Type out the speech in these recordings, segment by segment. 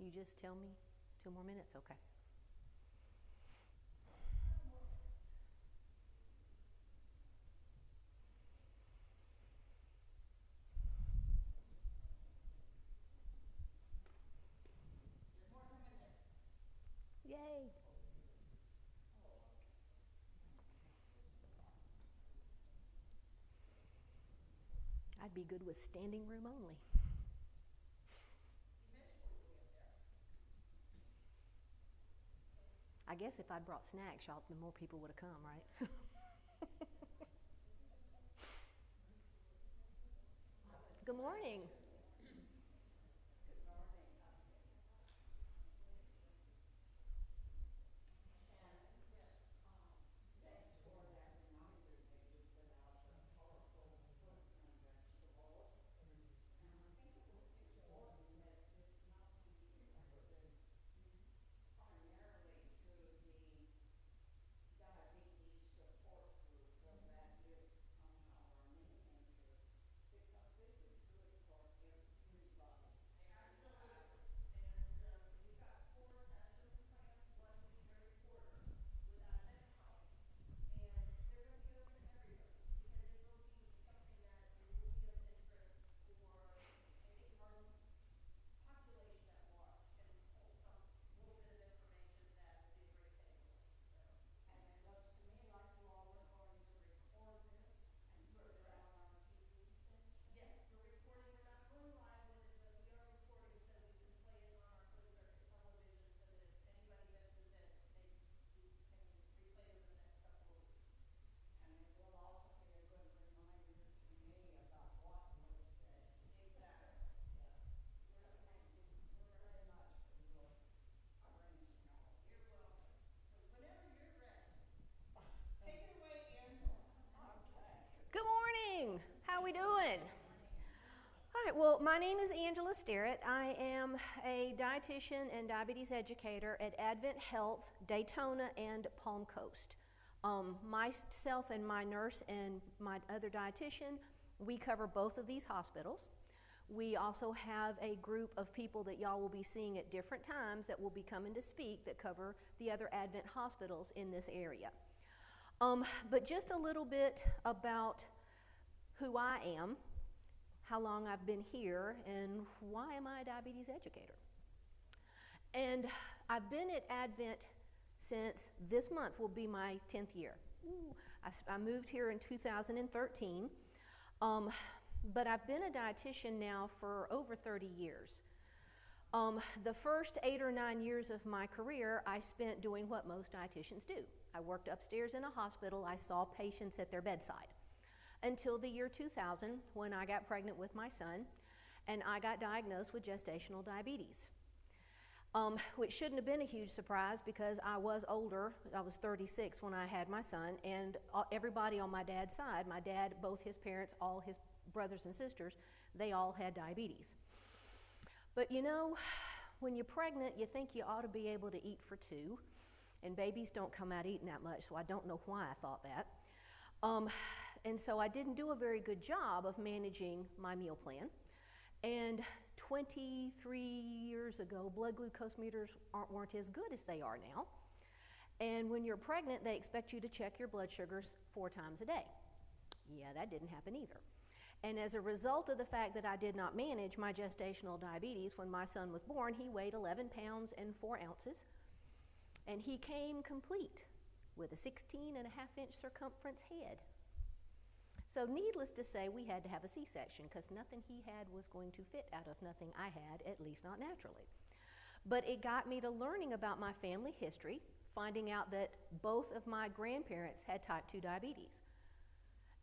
you just tell me 2 more minutes? Okay. Yay. I'd be good with standing room only. I guess if I'd brought snacks, y'all, the more people would have come, right? Good morning. Good morning. How we doing? All right, well, my name is Angela Sterrett. I am a dietitian and diabetes educator at AdventHealth, Daytona, and Palm Coast. Myself and my nurse and my other dietitian, we cover both of these hospitals. We also have a group of people that y'all will be seeing at different times that will be coming to speak that cover the other Advent hospitals in this area. But just a little bit about who I am, how long I've been here, and why am I a diabetes educator. And I've been at Advent since this month will be my 10th year. I moved here in 2013, but I've been a dietitian now for over 30 years. The first 8 or 9 years of my career, I spent doing what most dietitians do. I worked upstairs in a hospital. I saw patients at their bedside until the year 2000 when I got pregnant with my son and I got diagnosed with gestational diabetes, which shouldn't have been a huge surprise because I was older. I was 36 when I had my son, and everybody on my dad's side, my dad, both his parents, all his brothers and sisters, they all had diabetes. But you know, when you're pregnant, you think you ought to be able to eat for two, and babies don't come out eating that much, so I don't know why I thought that. And so I didn't do a very good job of managing my meal plan. And 23 years ago, blood glucose meters weren't as good as they are now. And when you're pregnant, they expect you to check your blood sugars 4 times a day. Yeah, that didn't happen either. And as a result of the fact that I did not manage my gestational diabetes, when my son was born, he weighed 11 pounds and 4 ounces. And he came complete with a 16.5-inch circumference head. So needless to say, we had to have a C-section because nothing he had was going to fit out of nothing I had, at least not naturally. But it got me to learning about my family history, finding out that both of my grandparents had type 2 diabetes.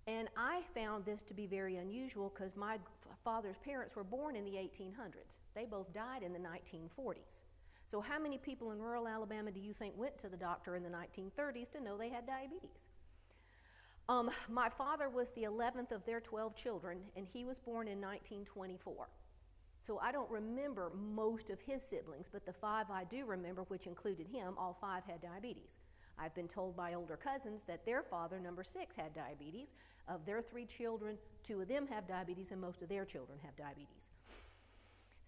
And I found this to be very unusual because my father's parents were born in the 1800s. They both died in the 1940s. So how many people in rural Alabama do you think went to the doctor in the 1930s to know they had diabetes? My father was the 11th of their 12 children, and he was born in 1924. So I don't remember most of his siblings, but the 5 I do remember, which included him, all 5 had diabetes. I've been told by older cousins that their father, number 6, had diabetes. Of their 3 children, 2 of them have diabetes, and most of their children have diabetes.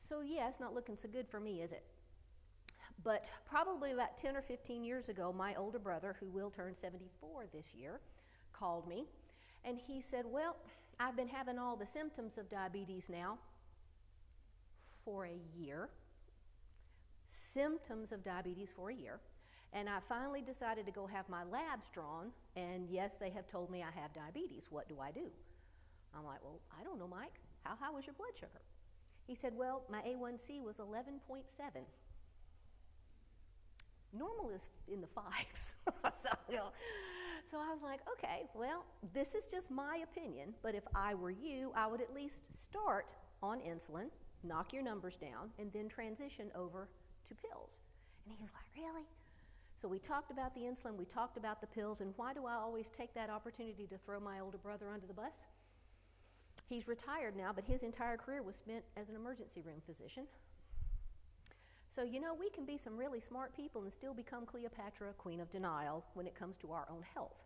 So yeah, it's not looking so good for me, is it? But probably about 10 or 15 years ago, my older brother, who will turn 74 this year, called me, and he said, well, I've been having all the symptoms of diabetes now for a year. Symptoms of diabetes for a year. And I finally decided to go have my labs drawn, and yes, they have told me I have diabetes. What do I do? I'm like, well, I don't know, Mike. How was your blood sugar? He said, well, my A1C was 11.7. Normal is in the fives. So I was like, okay, well, this is just my opinion, but if I were you, I would at least start on insulin, knock your numbers down, and then transition over to pills. And he was like, really? So we talked about the insulin, we talked about the pills, and why do I always take that opportunity to throw my older brother under the bus? He's retired now, but his entire career was spent as an emergency room physician. So, you know, we can be some really smart people and still become Cleopatra, queen of denial, when it comes to our own health.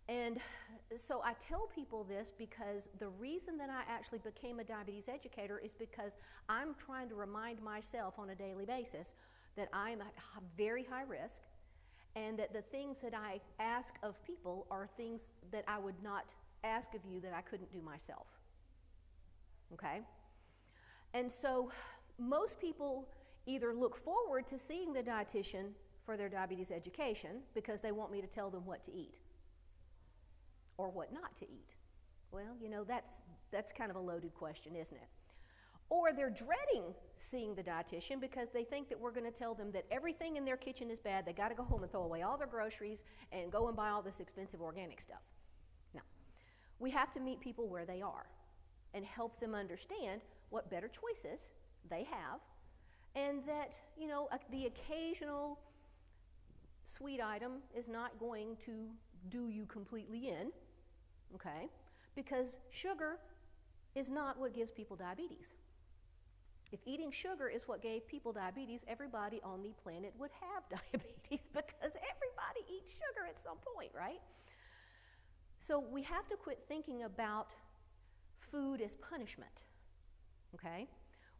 And so I tell people this because the reason that I actually became a diabetes educator is because I'm trying to remind myself on a daily basis that I'm at very high risk, and that the things that I ask of people are things that I would not ask of you that I couldn't do myself. Okay? And so most people either look forward to seeing the dietitian for their diabetes education because they want me to tell them what to eat or what not to eat. Well, you know, that's kind of a loaded question, isn't it? Or they're dreading seeing the dietitian because they think that we're going to tell them that everything in their kitchen is bad. They got to go home and throw away all their groceries and go and buy all this expensive organic stuff. No. We have to meet people where they are and help them understand what better choices they have, and that, you know, the occasional sweet item is not going to do you completely in, okay? Because sugar is not what gives people diabetes. If eating sugar is what gave people diabetes, everybody on the planet would have diabetes because everybody eats sugar at some point, right? So we have to quit thinking about food as punishment, okay?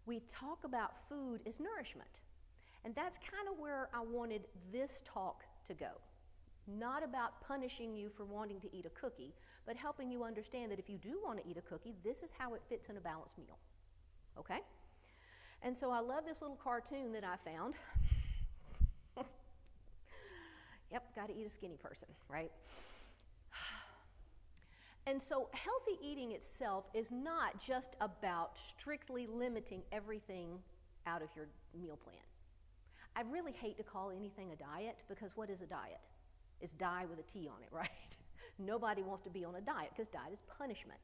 We talk about food as nourishment. And that's kind of where I wanted this talk to go. Not about punishing you for wanting to eat a cookie, but helping you understand that if you do want to eat a cookie, this is how it fits in a balanced meal, okay? And so I love this little cartoon that I found. Yep, got to eat a skinny person, right? And so healthy eating itself is not just about strictly limiting everything out of your meal plan. I really hate to call anything a diet, because what is a diet? It's die with a T on it, right? Nobody wants to be on a diet because diet is punishment.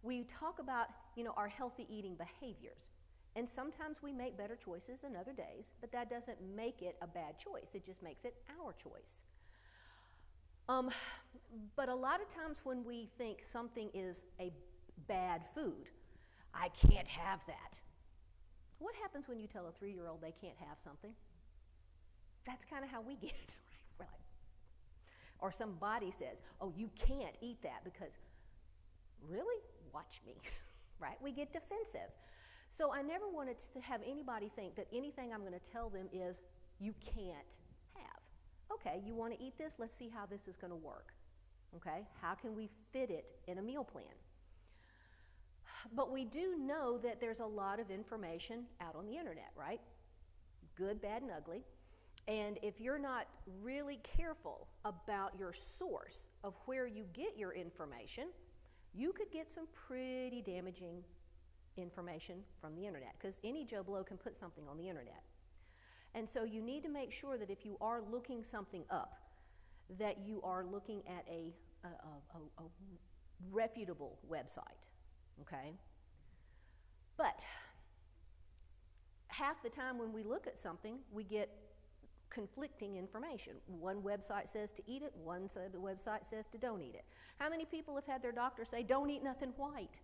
We talk about, you know, our healthy eating behaviors. And sometimes we make better choices than other days, but that doesn't make it a bad choice. It just makes it our choice. But a lot of times when we think something is a bad food, I can't have that. What happens when you tell a 3-year-old they can't have something? That's kind of how we get, right? We're like, or somebody says, oh, you can't eat that because, really? Watch me, right? We get defensive. So I never wanted to have anybody think that anything I'm going to tell them is, you can't have. Okay, you want to eat this? Let's see how this is going to work. Okay, how can we fit it in a meal plan? But we do know that there's a lot of information out on the internet, right? Good, bad, and ugly. And if you're not really careful about your source of where you get your information, you could get some pretty damaging information from the internet, because any Joe Blow can put something on the internet. And so you need to make sure that if you are looking something up, that you are looking at a reputable website, okay? But half the time when we look at something, we get conflicting information. One website says to eat it, one website says to don't eat it. How many people have had their doctor say, don't eat nothing white?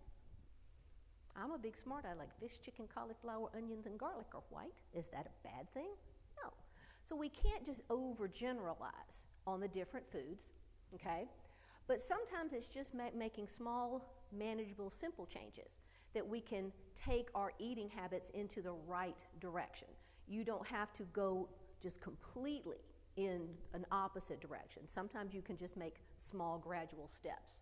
I'm a big smart. I like fish, chicken, cauliflower, onions, and garlic are white. Is that a bad thing? No. So we can't just overgeneralize on the different foods, okay? But sometimes it's just making small, manageable, simple changes that we can take our eating habits into the right direction. You don't have to go just completely in an opposite direction. Sometimes you can just make small, gradual steps.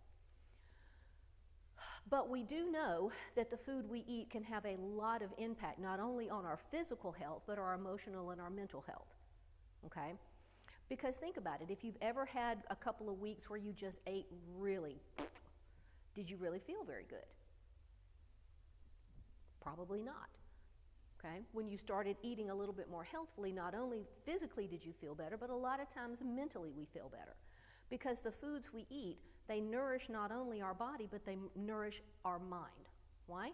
But we do know that the food we eat can have a lot of impact, not only on our physical health, but our emotional and our mental health, okay? Because think about it, if you've ever had a couple of weeks where you just ate really, did you really feel very good? Probably not, okay? When you started eating a little bit more healthfully, not only physically did you feel better, but a lot of times mentally we feel better. Because the foods we eat, they nourish not only our body, but they nourish our mind. Why?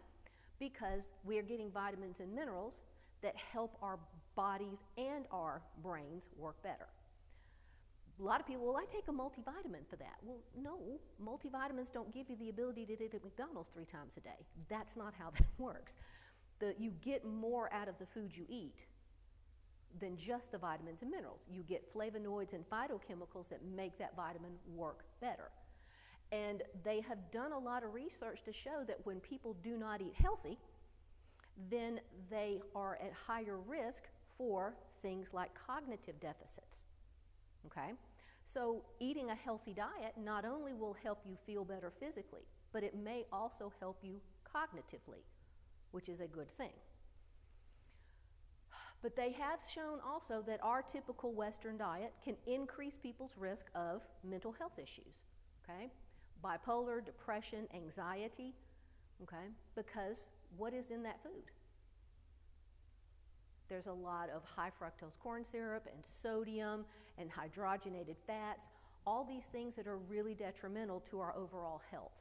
Because we are getting vitamins and minerals that help our bodies and our brains work better. A lot of people, well, I take a multivitamin for that. Well, no, multivitamins don't give you the ability to eat at McDonald's 3 times a day. That's not how that works. You get more out of the food you eat than just the vitamins and minerals. You get flavonoids and phytochemicals that make that vitamin work better. And they have done a lot of research to show that when people do not eat healthy, then they are at higher risk for things like cognitive deficits, okay? So eating a healthy diet not only will help you feel better physically, but it may also help you cognitively, which is a good thing. But they have shown also that our typical Western diet can increase people's risk of mental health issues, okay? Bipolar, depression, anxiety, okay? Because what is in that food? There's a lot of high fructose corn syrup and sodium and hydrogenated fats, all these things that are really detrimental to our overall health.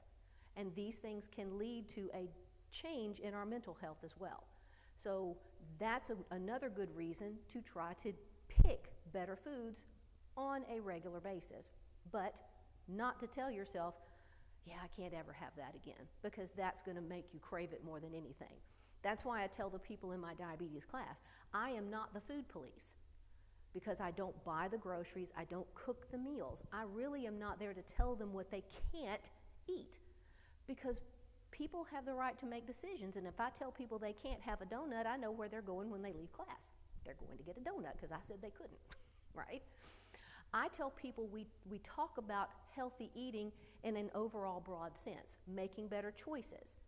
And these things can lead to a change in our mental health as well. So that's another good reason to try to pick better foods on a regular basis, but not to tell yourself, yeah, I can't ever have that again, because that's going to make you crave it more than anything. That's why I tell the people in my diabetes class, I am not the food police, because I don't buy the groceries, I don't cook the meals. I really am not there to tell them what they can't eat, because people have the right to make decisions, and if I tell people they can't have a donut, I know where they're going when they leave class. They're going to get a donut because I said they couldn't, right? I tell people we talk about healthy eating in an overall broad sense, making better choices.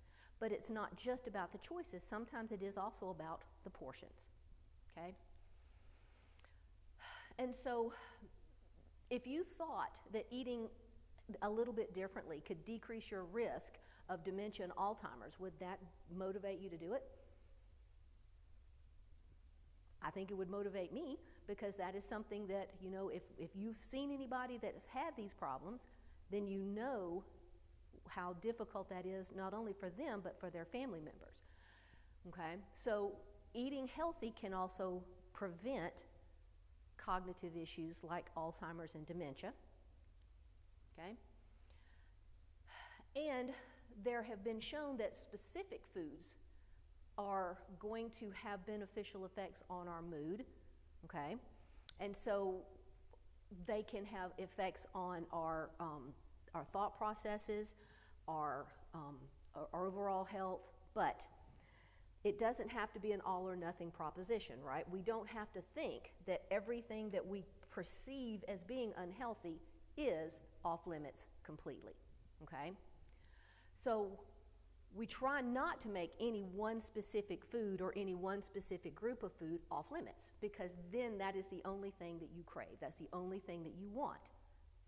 But it's not just about the choices. Sometimes it is also about the portions, okay? And so if you thought that eating a little bit differently could decrease your risk of dementia and Alzheimer's, would that motivate you to do it? I think it would motivate me, because that is something that, you know, if you've seen anybody that has had these problems, then you know how difficult that is, not only for them, but for their family members, okay? So eating healthy can also prevent cognitive issues like Alzheimer's and dementia, okay? And there have been shown that specific foods are going to have beneficial effects on our mood, okay? And so they can have effects on our thought processes, our overall health, but it doesn't have to be an all or nothing proposition, right? We don't have to think that everything that we perceive as being unhealthy is off limits completely, okay? So we try not to make any one specific food or any one specific group of food off limits, because then that is the only thing that you crave. That's the only thing that you want,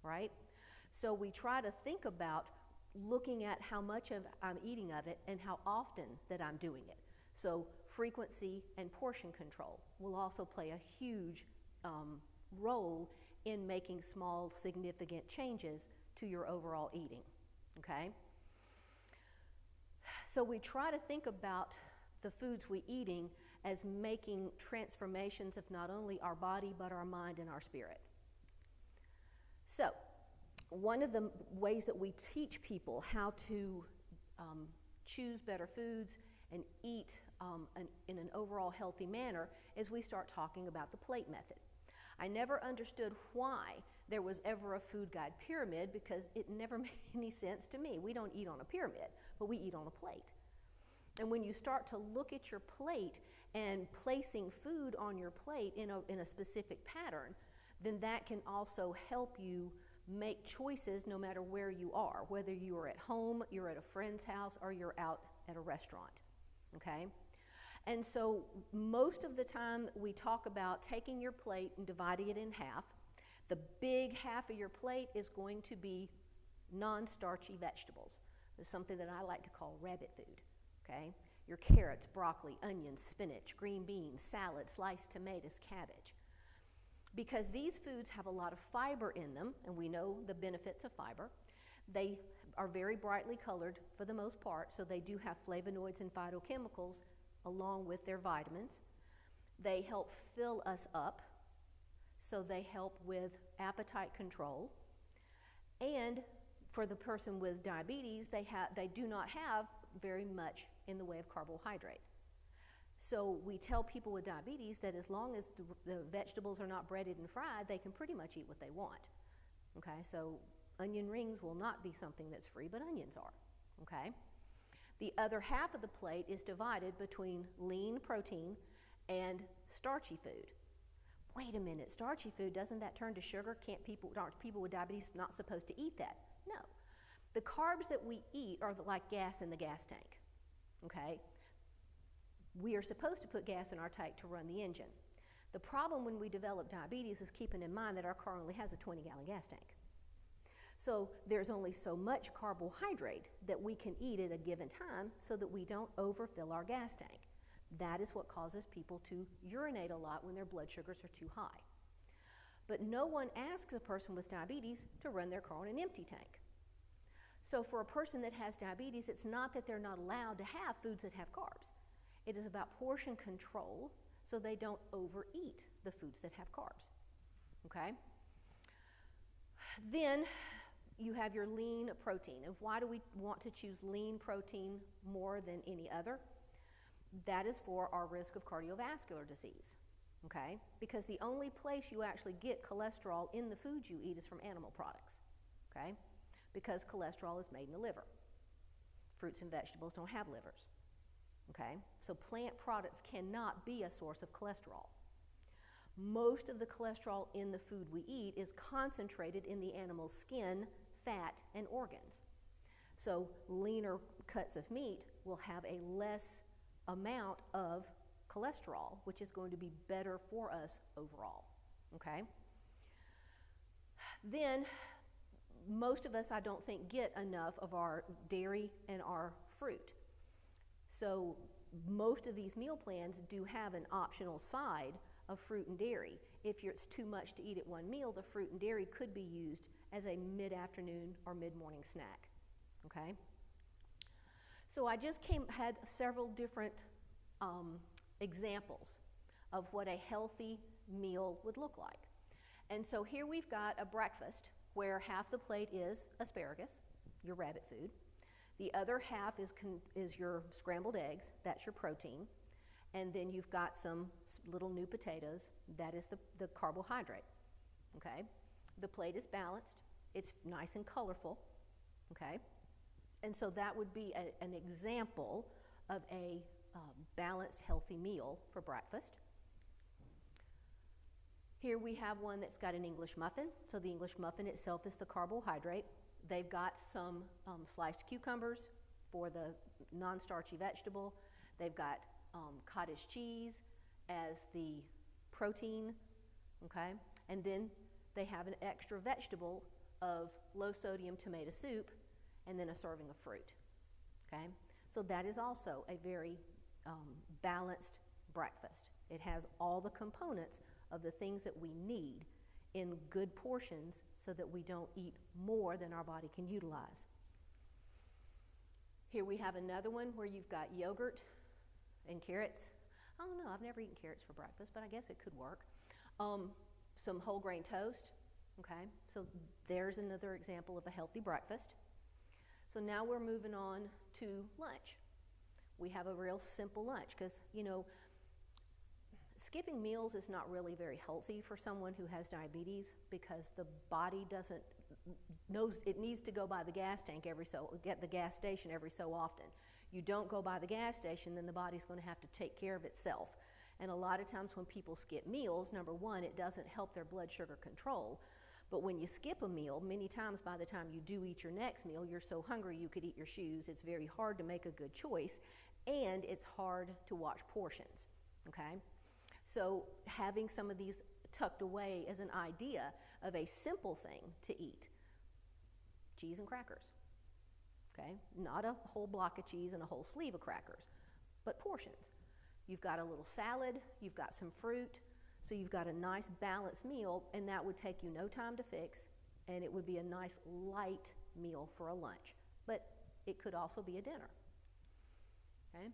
right? So we try to think about looking at how much I'm eating of it and how often that I'm doing it. So frequency and portion control will also play a huge role in making small, significant changes to your overall eating, okay? So we try to think about the foods we're eating as making transformations of not only our body, but our mind and our spirit. So one of the ways that we teach people how to choose better foods and eat in an overall healthy manner is we start talking about the plate method. I never understood why there was ever a food guide pyramid, because it never made any sense to me. We don't eat on a pyramid, but we eat on a plate. And when you start to look at your plate and placing food on your plate in a specific pattern, then that can also help you make choices no matter where you are, whether you are at home, you're at a friend's house, or you're out at a restaurant, okay? And so most of the time we talk about taking your plate and dividing it in half. The big half of your plate is going to be non-starchy vegetables. It's something that I like to call rabbit food, okay? Your carrots, broccoli, onions, spinach, green beans, salad, sliced tomatoes, cabbage. Because these foods have a lot of fiber in them, and we know the benefits of fiber. They are very brightly colored for the most part, so they do have flavonoids and phytochemicals along with their vitamins. They help fill us up, so they help with appetite control. And for the person with diabetes, they do not have very much in the way of carbohydrate. So we tell people with diabetes that as long as the vegetables are not breaded and fried, they can pretty much eat what they want. Okay, so onion rings will not be something that's free, but onions are. Okay, the other half of the plate is divided between lean protein and starchy food. Wait a minute, starchy food, doesn't that turn to sugar? Aren't people with diabetes not supposed to eat that? No. The carbs that we eat are like gas in the gas tank, okay? We are supposed to put gas in our tank to run the engine. The problem when we develop diabetes is keeping in mind that our car only has a 20-gallon gas tank. So there's only so much carbohydrate that we can eat at a given time so that we don't overfill our gas tank. That is what causes people to urinate a lot when their blood sugars are too high. But no one asks a person with diabetes to run their car on an empty tank. So for a person that has diabetes, it's not that they're not allowed to have foods that have carbs. It is about portion control so they don't overeat the foods that have carbs, okay? Then you have your lean protein. And why do we want to choose lean protein more than any other? That is for our risk of cardiovascular disease, okay? Because the only place you actually get cholesterol in the food you eat is from animal products, okay? Because cholesterol is made in the liver. Fruits and vegetables don't have livers, okay? So plant products cannot be a source of cholesterol. Most of the cholesterol in the food we eat is concentrated in the animal's skin, fat, and organs. So leaner cuts of meat will have a less amount of cholesterol, which is going to be better for us overall, okay? Then most of us, I don't think, get enough of our dairy and our fruit. So most of these meal plans do have an optional side of fruit and dairy. If it's too much to eat at one meal, the fruit and dairy could be used as a mid-afternoon or mid-morning snack, okay? So I just had several different examples of what a healthy meal would look like. And so here we've got a breakfast where half the plate is asparagus, your rabbit food. The other half is your scrambled eggs, that's your protein. And then you've got some little new potatoes, that is the carbohydrate, okay? The plate is balanced, it's nice and colorful, okay? And so that would be an example of a balanced, healthy meal for breakfast. Here we have one that's got an English muffin. So the English muffin itself is the carbohydrate. They've got some sliced cucumbers for the non-starchy vegetable. They've got cottage cheese as the protein, okay? And then they have an extra vegetable of low-sodium tomato soup and then a serving of fruit, okay? So that is also a very balanced breakfast. It has all the components of the things that we need in good portions so that we don't eat more than our body can utilize. Here we have another one where you've got yogurt and carrots. I don't know, I've never eaten carrots for breakfast, but I guess it could work. Some whole grain toast, okay? So there's another example of a healthy breakfast. So now we're moving on to lunch. We have a real simple lunch because, you know, skipping meals is not really very healthy for someone who has diabetes because the body knows it needs to go by the gas tank get the gas station every so often. You don't go by the gas station, then the body's going to have to take care of itself. And a lot of times when people skip meals, number one, it doesn't help their blood sugar control. But when you skip a meal, many times by the time you do eat your next meal, you're so hungry you could eat your shoes. It's very hard to make a good choice, and it's hard to watch portions, okay? So having some of these tucked away as an idea of a simple thing to eat. Cheese and crackers, okay? Not a whole block of cheese and a whole sleeve of crackers, but portions. You've got a little salad, you've got some fruit, so you've got a nice balanced meal, and that would take you no time to fix, and it would be a nice light meal for a lunch. But it could also be a dinner, okay?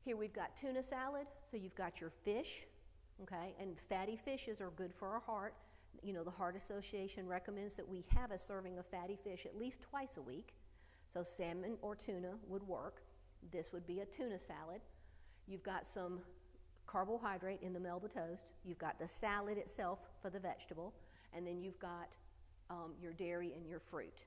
Here we've got tuna salad, so you've got your fish, okay? And fatty fishes are good for our heart. You know, the Heart Association recommends that we have a serving of fatty fish at least twice a week. So salmon or tuna would work. This would be a tuna salad. You've got some carbohydrate in the Melba toast. You've got the salad itself for the vegetable. And then you've got your dairy and your fruit.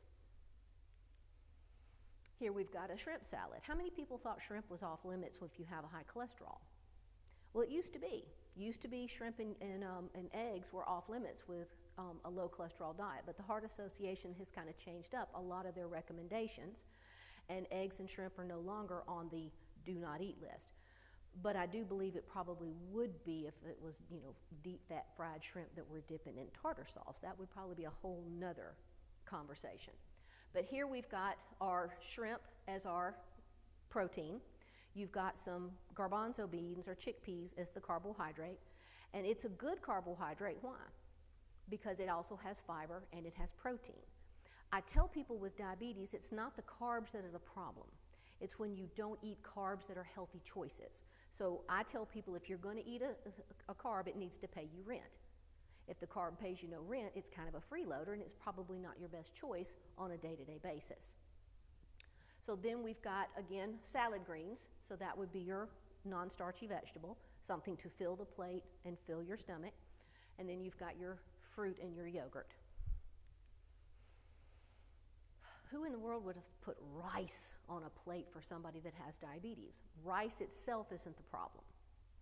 Here we've got a shrimp salad. How many people thought shrimp was off limits if you have a high cholesterol? Well, it used to be. Shrimp and eggs were off limits with a low cholesterol diet, but the Heart Association has kind of changed up a lot of their recommendations, and eggs and shrimp are no longer on the do not eat list. But I do believe it probably would be if it was, you know, deep fat fried shrimp that we're dipping in tartar sauce. That would probably be a whole nother conversation. But here we've got our shrimp as our protein. You've got some garbanzo beans or chickpeas as the carbohydrate, and it's a good carbohydrate. Why? Because it also has fiber and it has protein. I tell people with diabetes, it's not the carbs that are the problem. It's when you don't eat carbs that are healthy choices. So I tell people if you're going to eat a carb, it needs to pay you rent. If the carb pays you no rent, it's kind of a freeloader, and it's probably not your best choice on a day-to-day basis. So then we've got, again, salad greens. So that would be your non-starchy vegetable, something to fill the plate and fill your stomach. And then you've got your fruit and your yogurt. Who in the world would have put rice on a plate for somebody that has diabetes? Rice itself isn't the problem,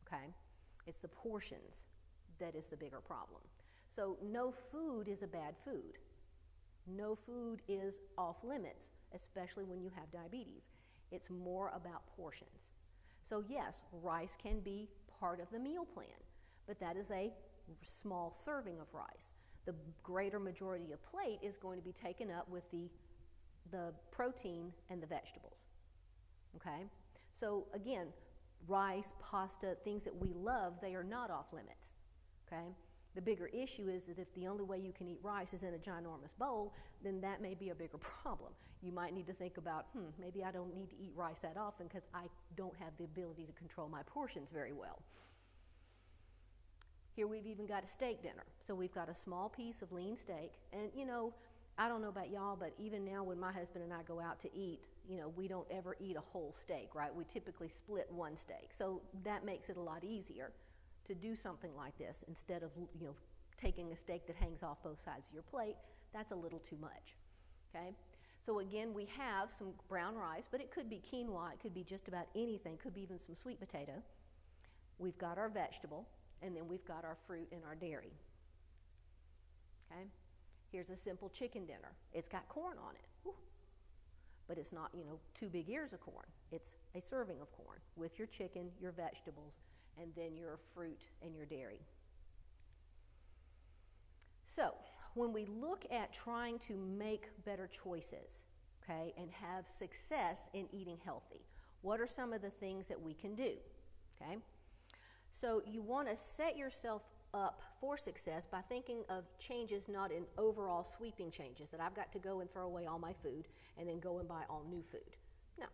okay? It's the portions that is the bigger problem. So no food is a bad food. No food is off limits, especially when you have diabetes. It's more about portions. So yes, rice can be part of the meal plan, but that is a small serving of rice. The greater majority of plate is going to be taken up with the protein and the vegetables, okay? So again, rice, pasta, things that we love, they are not off limits, okay? The bigger issue is that if the only way you can eat rice is in a ginormous bowl, then that may be a bigger problem. You might need to think about, maybe I don't need to eat rice that often because I don't have the ability to control my portions very well. Here we've even got a steak dinner. So we've got a small piece of lean steak, and you know, I don't know about y'all, but even now when my husband and I go out to eat, you know, we don't ever eat a whole steak, right? We typically split one steak. So that makes it a lot easier to do something like this instead of, you know, taking a steak that hangs off both sides of your plate. That's a little too much, okay? So again, we have some brown rice, but it could be quinoa, it could be just about anything, it could be even some sweet potato. We've got our vegetable, and then we've got our fruit and our dairy, okay? Here's a simple chicken dinner. It's got corn on it. Whew. But it's not, you know, 2 big ears of corn. It's a serving of corn with your chicken, your vegetables, and then your fruit and your dairy. So when we look at trying to make better choices, okay, and have success in eating healthy, what are some of the things that we can do, okay? So you want to set yourself up for success by thinking of changes not in overall sweeping changes, that I've got to go and throw away all my food and then go and buy all new food. No.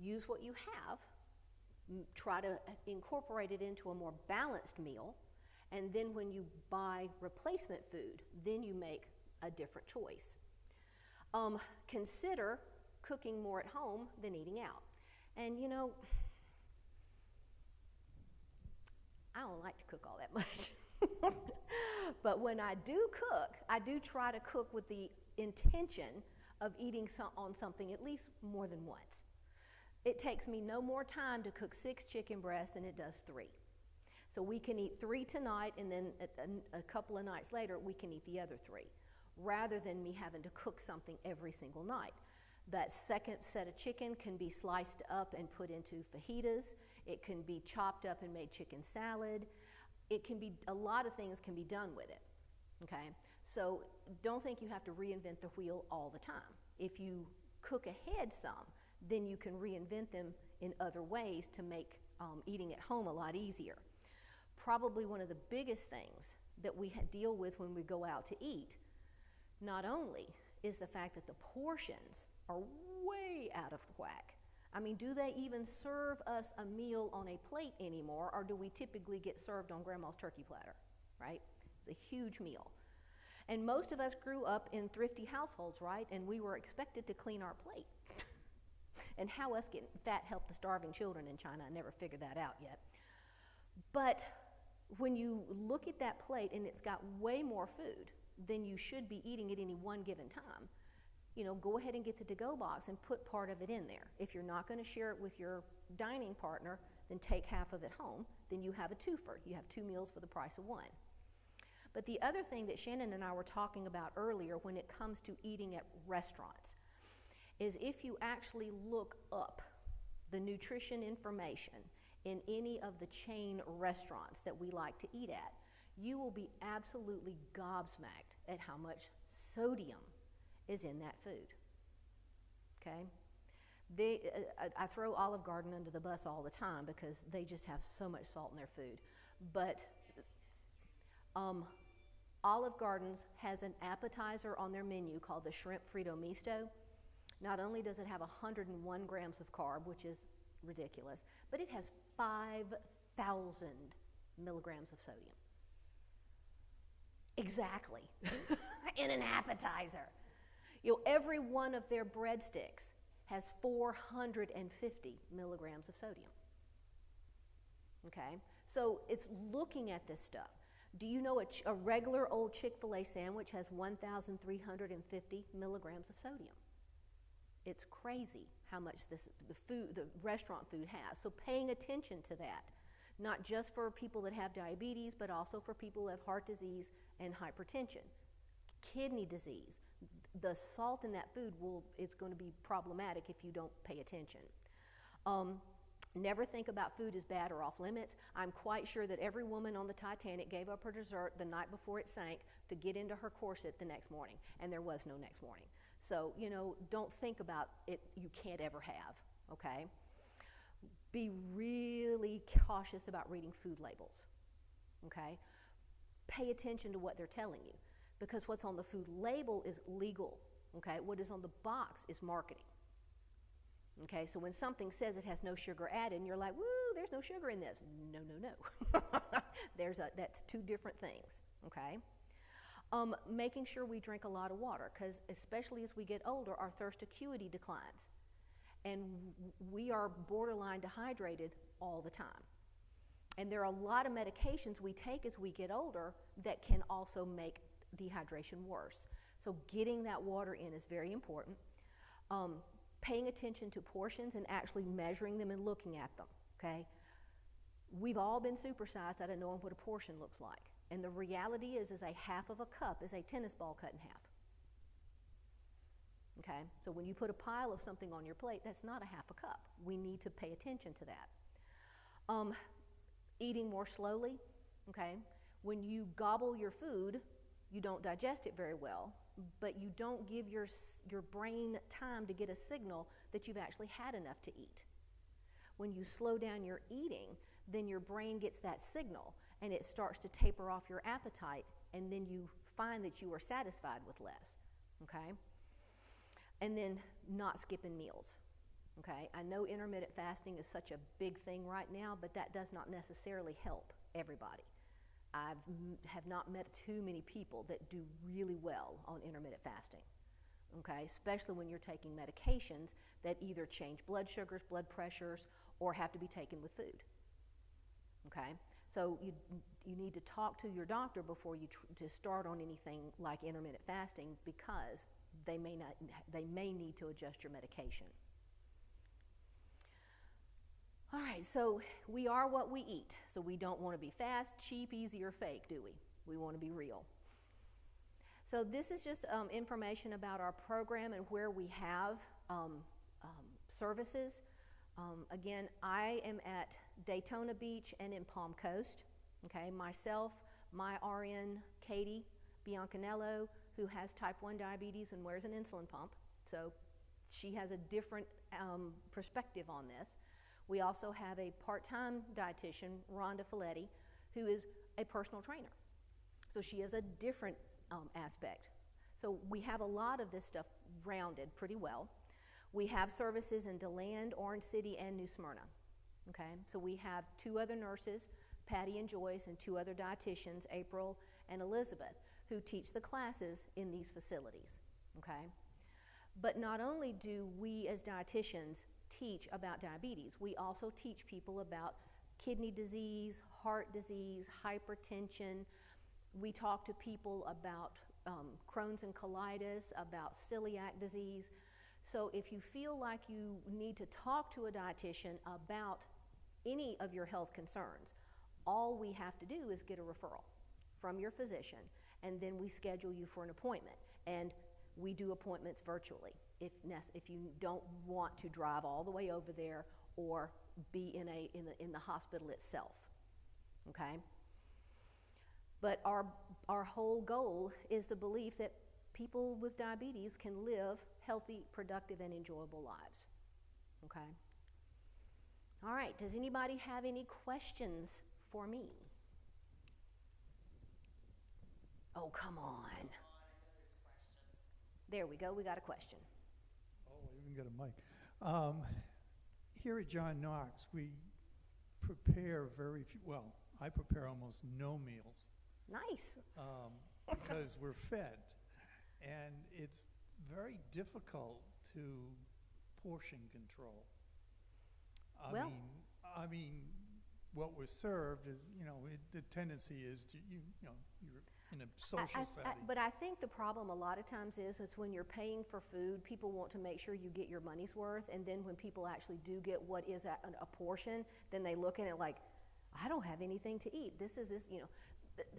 Use what you have, try to incorporate it into a more balanced meal, and then when you buy replacement food, then you make a different choice. Consider cooking more at home than eating out. And you know, I don't like to cook all that much. But when I do cook, I do try to cook with the intention of eating on something at least more than once. It takes me no more time to cook 6 chicken breasts than it does 3. So we can eat 3 tonight, and then a couple of nights later, we can eat the other 3, rather than me having to cook something every single night. That second set of chicken can be sliced up and put into fajitas. It can be chopped up and made chicken salad. It can be, a lot of things can be done with it, okay? So don't think you have to reinvent the wheel all the time. If you cook ahead some, then you can reinvent them in other ways to make eating at home a lot easier. Probably one of the biggest things that we deal with when we go out to eat, not only is the fact that the portions are way out of whack. I mean, do they even serve us a meal on a plate anymore, or do we typically get served on grandma's turkey platter, right? It's a huge meal. And most of us grew up in thrifty households, right? And we were expected to clean our plate. And how us getting fat helped the starving children in China, I never figured that out yet. But when you look at that plate and it's got way more food than you should be eating at any one given time, you know, go ahead and get the to-go box and put part of it in there. If you're not going to share it with your dining partner, then take half of it home. Then you have a twofer. You have 2 meals for the price of 1. But the other thing that Shannon and I were talking about earlier when it comes to eating at restaurants is if you actually look up the nutrition information in any of the chain restaurants that we like to eat at, you will be absolutely gobsmacked at how much sodium is in that food, okay? I throw Olive Garden under the bus all the time because they just have so much salt in their food. But Olive Garden's has an appetizer on their menu called the Shrimp Frito Misto. Not only does it have 101 grams of carb, which is ridiculous, but it has 5,000 milligrams of sodium. Exactly, in an appetizer. You know, every one of their breadsticks has 450 milligrams of sodium. Okay, so it's looking at this stuff. Do you know a regular old Chick-fil-A sandwich has 1,350 milligrams of sodium? It's crazy how much the restaurant food has. So paying attention to that, not just for people that have diabetes, but also for people who have heart disease and hypertension, kidney disease. The salt in that food it's going to be problematic if you don't pay attention. Never think about food as bad or off limits. I'm quite sure that every woman on the Titanic gave up her dessert the night before it sank to get into her corset the next morning, and there was no next morning. So, you know, don't think about it you can't ever have, okay? Be really cautious about reading food labels, okay? Pay attention to what they're telling you, because what's on the food label is legal, okay? What is on the box is marketing. Okay, so when something says it has no sugar added, and you're like, woo, there's no sugar in this. No, no, no. That's 2 different things, okay? Making sure we drink a lot of water, because especially as we get older, our thirst acuity declines. And we are borderline dehydrated all the time. And there are a lot of medications we take as we get older that can also make dehydration worse. So getting that water in is very important. Paying attention to portions and actually measuring them and looking at them, okay? We've all been supersized out of knowing what a portion looks like. And the reality is a half of a cup is a tennis ball cut in half. Okay? So when you put a pile of something on your plate, that's not a half a cup. We need to pay attention to that. Eating more slowly, okay? When you gobble your food, you don't digest it very well, but you don't give your brain time to get a signal that you've actually had enough to eat. When you slow down your eating, then your brain gets that signal and it starts to taper off your appetite, and then you find that you are satisfied with less, okay? And then not skipping meals, okay? I know intermittent fasting is such a big thing right now, but that does not necessarily help everybody. I have not met too many people that do really well on intermittent fasting, okay? Especially when you're taking medications that either change blood sugars, blood pressures, or have to be taken with food, okay? So you need to talk to your doctor before you to start on anything like intermittent fasting, because they may need to adjust your medication. All right, so we are what we eat. So we don't want to be fast, cheap, easy, or fake, do we? We want to be real. So this is just information about our program and where we have services. Again, I am at Daytona Beach and in Palm Coast. Okay, myself, my RN, Katie Biancanello, who has type 1 diabetes and wears an insulin pump. So she has a different perspective on this. We also have a part-time dietitian, Rhonda Folletti, who is a personal trainer. So she has a different aspect. So we have a lot of this stuff rounded pretty well. We have services in DeLand, Orange City, and New Smyrna. Okay, so we have 2 other nurses, Patty and Joyce, and 2 other dietitians, April and Elizabeth, who teach the classes in these facilities. Okay, but not only do we as dietitians teach about diabetes, we also teach people about kidney disease, heart disease, hypertension. We talk to people about Crohn's and colitis, about celiac disease. So if you feel like you need to talk to a dietitian about any of your health concerns, all we have to do is get a referral from your physician, and then we schedule you for an appointment. And we do appointments virtually if you don't want to drive all the way over there or be in the hospital itself. Okay? But our whole goal is the belief that people with diabetes can live healthy, productive, and enjoyable lives. Okay? All right, does anybody have any questions for me? Oh, come on. There we go, we got a question. Oh, I even got a mic. Here at John Knox, we prepare very few, well, I prepare almost no meals. Nice. Because we're fed. And it's very difficult to portion control. I mean, what was served is, the tendency is to, you're in a social setting. But I think the problem a lot of times is when you're paying for food, people want to make sure you get your money's worth, and then when people actually do get what is a portion, then they look at it like, I don't have anything to eat. This.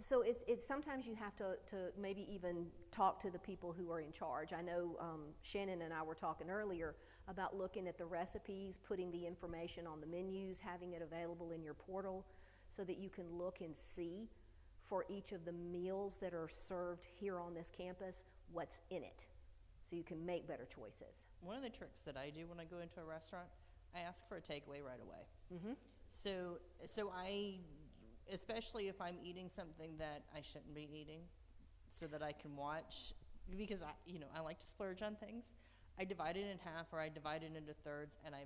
So it's sometimes you have to maybe even talk to the people who are in charge. I know Shannon and I were talking earlier about looking at the recipes, putting the information on the menus, having it available in your portal so that you can look and see for each of the meals that are served here on this campus what's in it, so you can make better choices. One of the tricks that I do when I go into a restaurant, I ask for a takeaway right away. Mm-hmm. So I, especially if I'm eating something that I shouldn't be eating, so that I can watch, because I like to splurge on things. I divide it in half, or I divide it into thirds, and I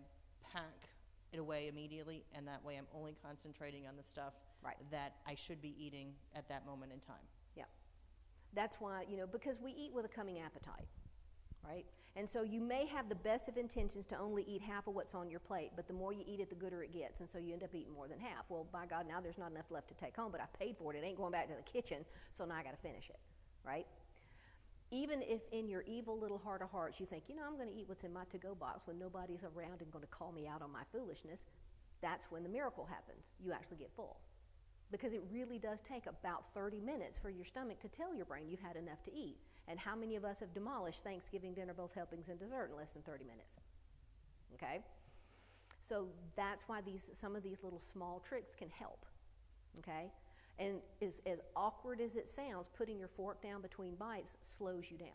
pack it away immediately, and that way I'm only concentrating on the stuff that I should be eating at that moment in time. Yeah. That's why, because we eat with a coming appetite, right? And so you may have the best of intentions to only eat half of what's on your plate, but the more you eat it, the gooder it gets, and so you end up eating more than half. Well, by God, now there's not enough left to take home, but I paid for it. It ain't going back to the kitchen, so now I got to finish it, right? Even if in your evil little heart of hearts you think, I'm going to eat what's in my to-go box when nobody's around and going to call me out on my foolishness, that's when the miracle happens. You actually get full. Because it really does take about 30 minutes for your stomach to tell your brain you've had enough to eat. And how many of us have demolished Thanksgiving dinner, both helpings and dessert, in less than 30 minutes? Okay? So that's why some of these little small tricks can help. Okay? And as awkward as it sounds, putting your fork down between bites slows you down.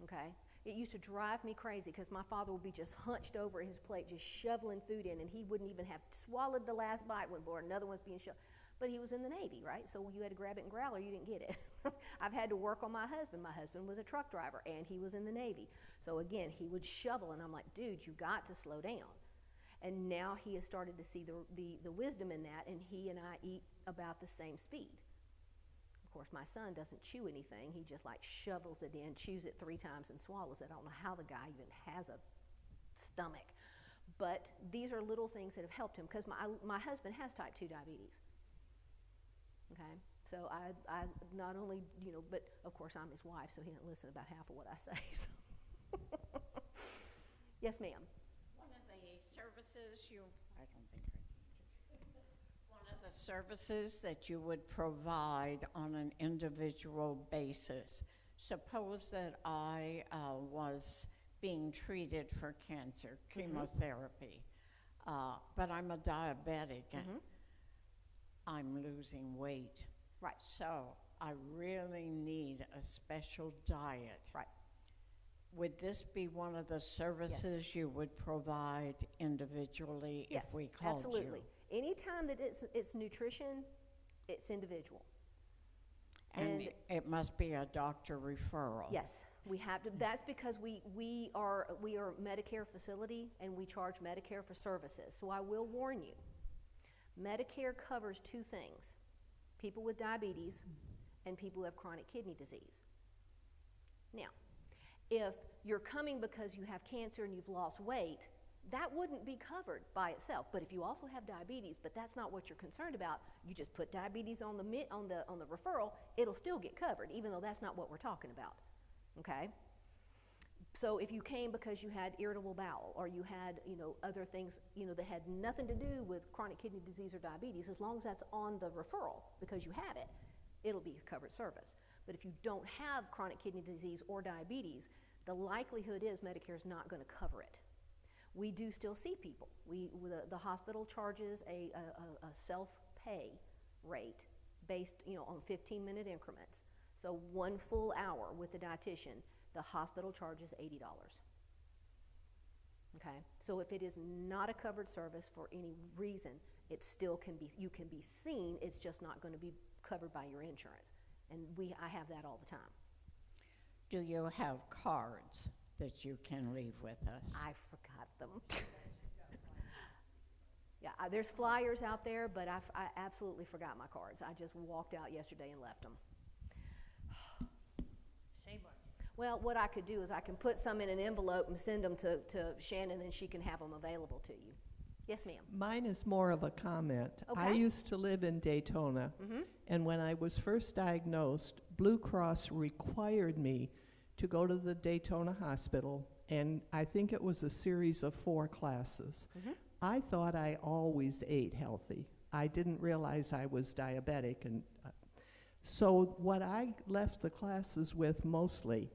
Okay? It used to drive me crazy because my father would be just hunched over his plate, just shoveling food in, and he wouldn't even have swallowed the last bite when another one's being shoved. But he was in the Navy, right? So you had to grab it and growl or you didn't get it. I've had to work on my husband. My husband was a truck driver, and he was in the Navy. So again, he would shovel, and I'm like, dude, you got to slow down. And now he has started to see the wisdom in that, and he and I eat about the same speed. Of course, my son doesn't chew anything. He just shovels it in, chews it 3 times, and swallows it. I don't know how the guy even has a stomach. But these are little things that have helped him, because my husband has type 2 diabetes. Okay? So I not only, but of course I'm his wife, so he doesn't listen about half of what I say. So. Yes, ma'am. One of the services, I don't think I need it. One of the services that you would provide on an individual basis. Suppose that I was being treated for cancer, chemotherapy, but I'm a diabetic and I'm losing weight. Right. So I really need a special diet. Right. Would this be one of the services you would provide individually Yes, if we called absolutely. you? Anytime that it's nutrition, it's individual. And it must be a doctor referral. Yes, we have to. That's because we are a Medicare facility and we charge Medicare for services. So I will warn you, Medicare covers two things: people with diabetes and people who have chronic kidney disease. Now, if you're coming because you have cancer and you've lost weight, that wouldn't be covered by itself. But if you also have diabetes, but that's not what you're concerned about, you just put diabetes on the referral, it'll still get covered, even though that's not what we're talking about. Okay? So if you came because you had irritable bowel or you had, other things, that had nothing to do with chronic kidney disease or diabetes, as long as that's on the referral because you have it, it'll be a covered service. But if you don't have chronic kidney disease or diabetes, the likelihood is Medicare is not going to cover it. We do still see people. The hospital charges a self-pay rate based, on 15-minute increments. So 1 full hour with the dietitian, the hospital charges $80. Okay? So if it is not a covered service for any reason, it still can be, you can be seen, it's just not going to be covered by your insurance. And I have that all the time. Do you have cards that you can leave with us? I forgot them. Yeah, there's flyers out there, but I absolutely forgot my cards. I just walked out yesterday and left them. Shame on you. Well, what I could do is I can put some in an envelope and send them to Shannon, and she can have them available to you. Yes, ma'am. Mine is more of a comment. I Okay. used to live in Daytona, and when I was first diagnosed, Blue Cross required me to go to the Daytona Hospital, and I think it was a series of 4 classes. I thought I always ate healthy. I didn't realize I was diabetic, and so what I left the classes with mostly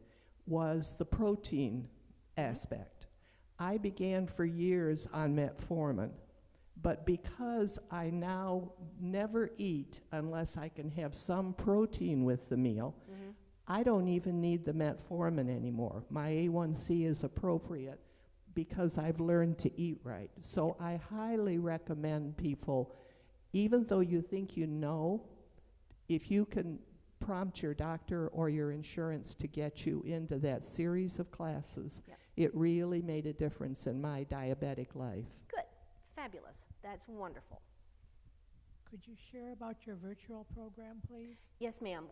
was the protein aspect. I began for years on metformin, but because I now never eat unless I can have some protein with the meal, I don't even need the metformin anymore. My A1C is appropriate because I've learned to eat right. So I highly recommend people, even though you think you know, if you can prompt your doctor or your insurance to get you into that series of classes, it really made a difference in my diabetic life. Good. Fabulous. That's wonderful. Could you share about your virtual program, please? Yes, ma'am.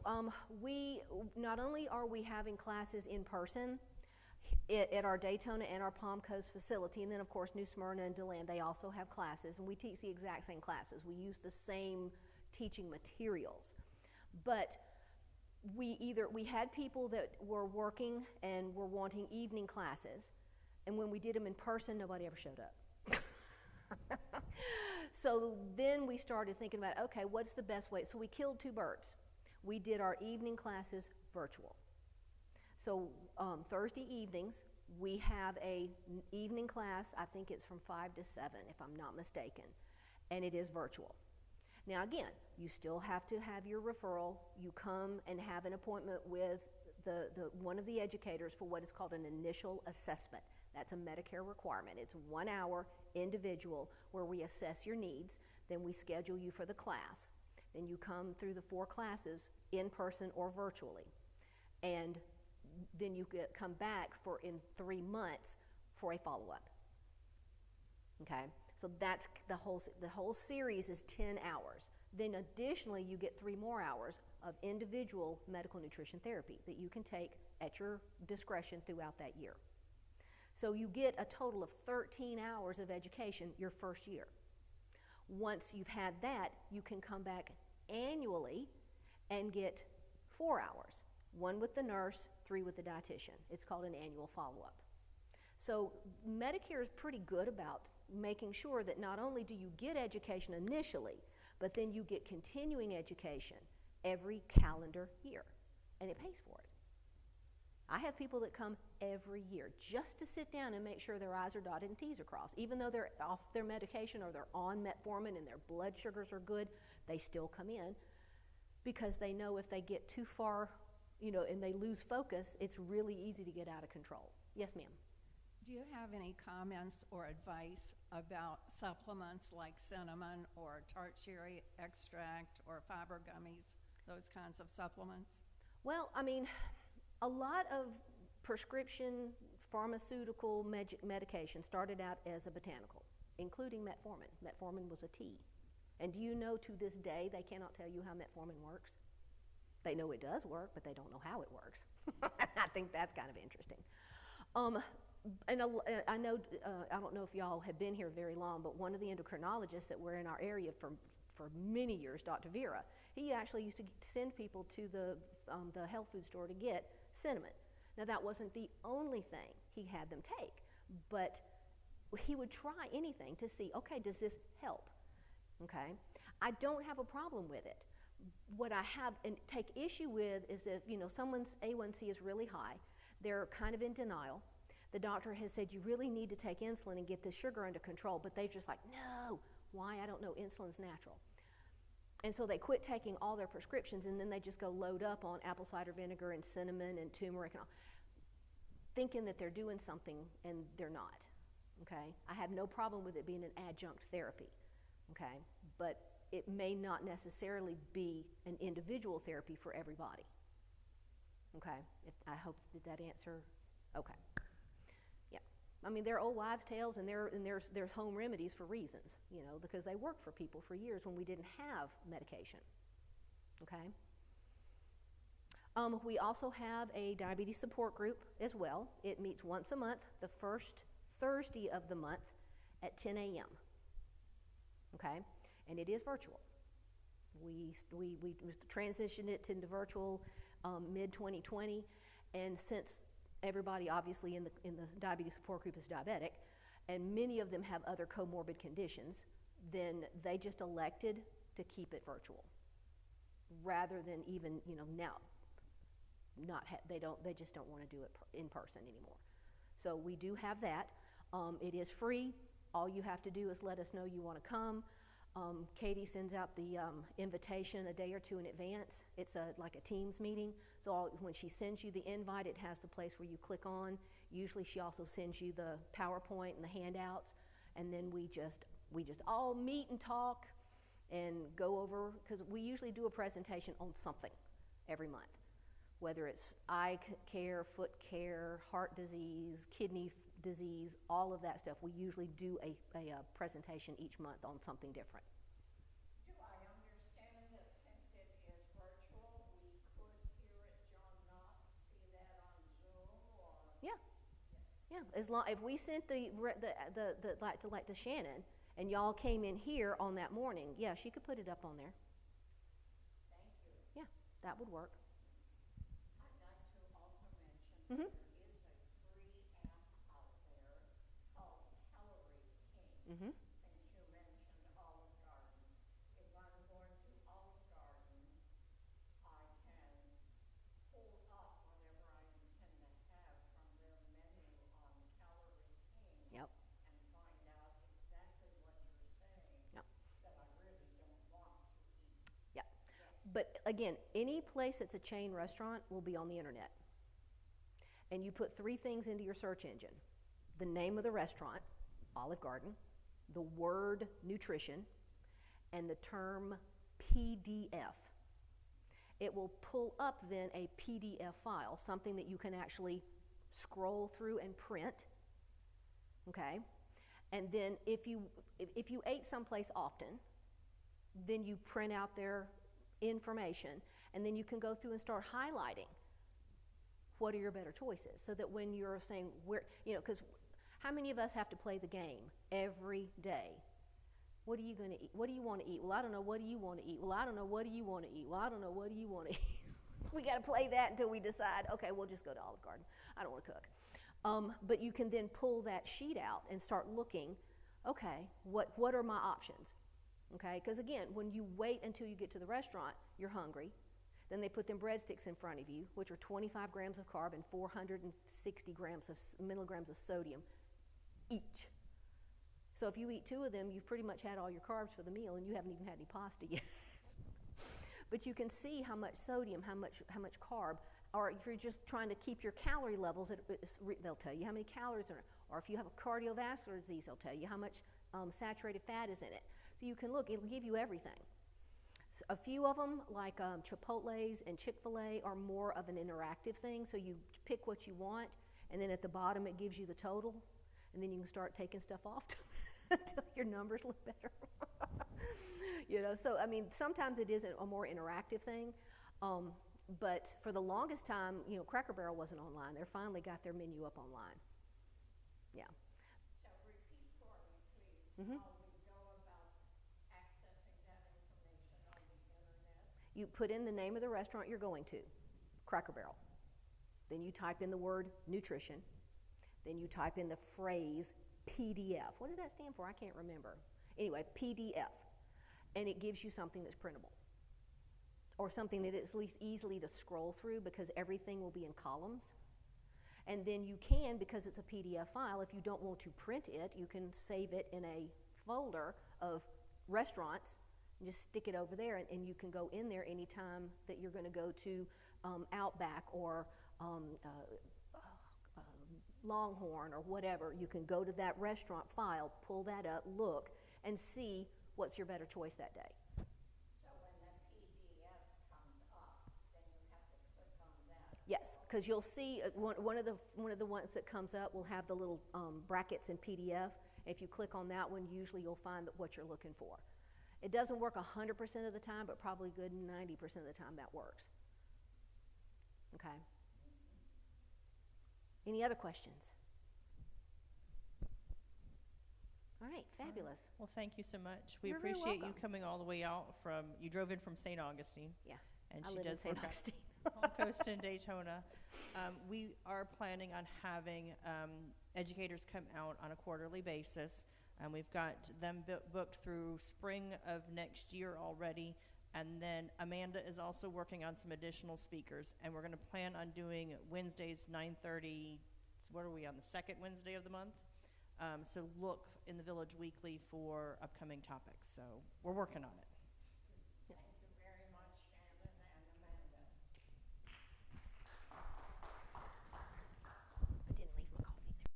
We not only are we having classes in person at our Daytona and our Palm Coast facility, and then of course New Smyrna and DeLand, they also have classes, and we teach the exact same classes. We use the same teaching materials, but we had people that were working and were wanting evening classes, and when we did them in person, nobody ever showed up. So then we started thinking about, okay, what's the best way? So we killed 2 birds. We did our evening classes virtual. So Thursday evenings, we have an evening class. I think it's from 5 to 7, if I'm not mistaken, and it is virtual. Now again, you still have to have your referral. You come and have an appointment with one of the educators for what is called an initial assessment. That's a Medicare requirement. It's 1 hour individual where we assess your needs. Then we schedule you for the class. Then you come through the 4 classes in person or virtually. And then you come back in 3 months for a follow-up. Okay? So that's the whole series is 10 hours. Then additionally, you get 3 more hours of individual medical nutrition therapy that you can take at your discretion throughout that year. So you get a total of 13 hours of education your first year. Once you've had that, you can come back annually and get 4 hours, 1 with the nurse, 3 with the dietitian. It's called an annual follow-up. So Medicare is pretty good about making sure that not only do you get education initially, but then you get continuing education every calendar year, and it pays for it. I have people that come every year just to sit down and make sure their I's are dotted and T's are crossed. Even though they're off their medication or they're on metformin and their blood sugars are good, they still come in because they know if they get too far, and they lose focus, it's really easy to get out of control. Yes, ma'am. Do you have any comments or advice about supplements like cinnamon or tart cherry extract or fiber gummies, those kinds of supplements? Well, a lot of prescription pharmaceutical medication started out as a botanical, including metformin. Metformin was a tea. And do you know to this day they cannot tell you how metformin works? They know it does work, but they don't know how it works. I think that's kind of interesting. I know, I don't know if y'all have been here very long, but one of the endocrinologists that were in our area for many years, Dr. Vera, he actually used to send people to the health food store to get cinnamon. Now that wasn't the only thing he had them take, but he would try anything to see, okay, does this help? Okay, I don't have a problem with it. What I have and take issue with is if someone's A1C is really high, they're kind of in denial. The doctor has said you really need to take insulin and get this sugar under control, but they're just like, no. Why? I don't know. Insulin's natural. And so they quit taking all their prescriptions, and then they just go load up on apple cider vinegar and cinnamon and turmeric and all, thinking that they're doing something, and they're not. Okay? I have no problem with it being an adjunct therapy. Okay? But it may not necessarily be an individual therapy for everybody. Okay? I hope that answer. Okay. Yeah. They're old wives' tales, and there's home remedies for reasons, because they worked for people for years when we didn't have medication. Okay? We also have a diabetes support group as well. It meets once a month, the first Thursday of the month at 10 a.m. Okay? And it is virtual. We transitioned it into virtual mid-2020, and since everybody obviously in the diabetes support group is diabetic, and many of them have other comorbid conditions, then they just elected to keep it virtual rather than even now they just don't want to do it in person anymore. So we do have that. It is free. All you have to do is let us know you want to come. Katie sends out the invitation a day or two in advance. It's like a Teams meeting. So when she sends you the invite, it has the place where you click on. Usually she also sends you the PowerPoint and the handouts. And then we just all meet and talk and go over, because we usually do a presentation on something every month, whether it's eye care, foot care, heart disease, kidney disease, all of that stuff. We usually do a presentation each month on something different. Do I understand that since it is virtual, we could hear it, John Knox, see that on Zoom or? Yeah, yeah. As long if we sent the to Shannon, and y'all came in here on that morning, yeah, she could put it up on there. Thank you. Yeah, that would work. I'd like to also mention Mm-hmm. there is a free app out there called Calorie King. Mm-hmm. Since you mentioned Olive Garden, if I'm going to Olive Garden, I can pull up whatever I intend to have from their menu on Calorie King. Yep. And find out exactly what you're saying. Yep. That I really don't want to eat. Yeah. But again, any place that's a chain restaurant will be on the internet. And you put 3 things into your search engine: the name of the restaurant, Olive Garden, the word nutrition, and the term PDF. It will pull up then a PDF file, something that you can actually scroll through and print. Okay? And then if you ate someplace often, then you print out their information, and then you can go through and start highlighting what are your better choices, so that when you're saying because how many of us have to play the game every day? What are you going to eat? What do you want to eat? Well, I don't know. What do you want to eat? Well, I don't know. What do you want to eat? Well, I don't know. What do you want to eat? We got to play that until we decide, okay, we'll just go to Olive Garden. I don't want to cook. But you can then pull that sheet out and start looking, okay, what are my options? Okay, because again, when you wait until you get to the restaurant, you're hungry. Then they put them breadsticks in front of you, which are 25 grams of carb and 460 milligrams of sodium each. So if you eat 2 of them, you've pretty much had all your carbs for the meal, and you haven't even had any pasta yet. But you can see how much sodium, how much carb, or if you're just trying to keep your calorie levels, they'll tell you how many calories are in it. Or if you have a cardiovascular disease, they'll tell you how much saturated fat is in it. So you can look, it'll give you everything. So a few of them, like Chipotle's and Chick-fil-A, are more of an interactive thing. So you pick what you want, and then at the bottom it gives you the total, and then you can start taking stuff off until your numbers look better. So I mean, sometimes it is a more interactive thing. But for the longest time, Cracker Barrel wasn't online. They finally got their menu up online. Yeah. So repeat for me, please, Mhm. how we go about accessing that information on the internet. You put in the name of the restaurant you're going to, Cracker Barrel. Then you type in the word nutrition. Then you type in the phrase PDF. What does that stand for? I can't remember. Anyway, PDF. And it gives you something that's printable, or something that is at least easily to scroll through, because everything will be in columns. And then you can, because it's a PDF file, if you don't want to print it, you can save it in a folder of restaurants and just stick it over there, and you can go in there anytime that you're going to go to Outback or Longhorn or whatever. You can go to that restaurant file, pull that up, look, and see what's your better choice that day. So when the PDF comes up, then you have to click on that. Yes, because you'll see one of the ones that comes up will have the little brackets in PDF. If you click on that one, usually you'll find what you're looking for. It doesn't work 100% of the time, but probably good 90% of the time that works. Okay. Any other questions? All right, fabulous. Well, thank you so much. We You're very appreciate you welcome. coming all the way out you drove in from St. Augustine. Yeah, And I she live in does St. work out Augustine. on Coast in Daytona. We are planning on having educators come out on a quarterly basis. We've got them booked through spring of next year already. And then Amanda is also working on some additional speakers. And we're going to plan on doing Wednesdays, 9:30. What are we on, the second Wednesday of the month? So look in the Village Weekly for upcoming topics. So we're working on it.